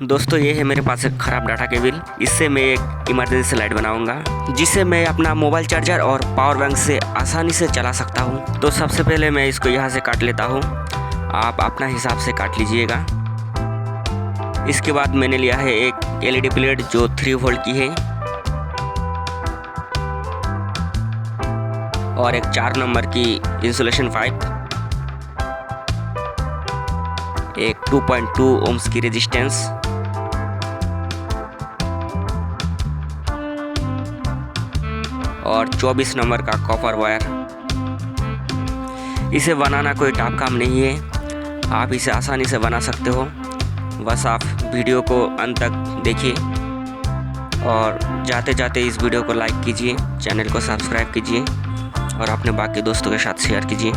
दोस्तों ये है मेरे पास एक ख़राब डाटा केबल। इससे मैं एक इमरजेंसी लाइट बनाऊंगा जिसे मैं अपना मोबाइल चार्जर और पावर बैंक से आसानी से चला सकता हूं। तो सबसे पहले मैं इसको यहाँ से काट लेता हूं, आप अपना हिसाब से काट लीजिएगा। इसके बाद मैंने लिया है एक एलईडी प्लेट जो 3 वोल्ट की है और एक 4 नंबर की इंसुलेशन पाइप, एक 2.2 ओम्स की रेजिस्टेंस और 24 नंबर का कॉपर वायर। इसे बनाना कोई टफ काम नहीं है, आप इसे आसानी से बना सकते हो। बस आप वीडियो को अंत तक देखिए और जाते जाते इस वीडियो को लाइक कीजिए, चैनल को सब्सक्राइब कीजिए और अपने बाकी दोस्तों के साथ शेयर कीजिए।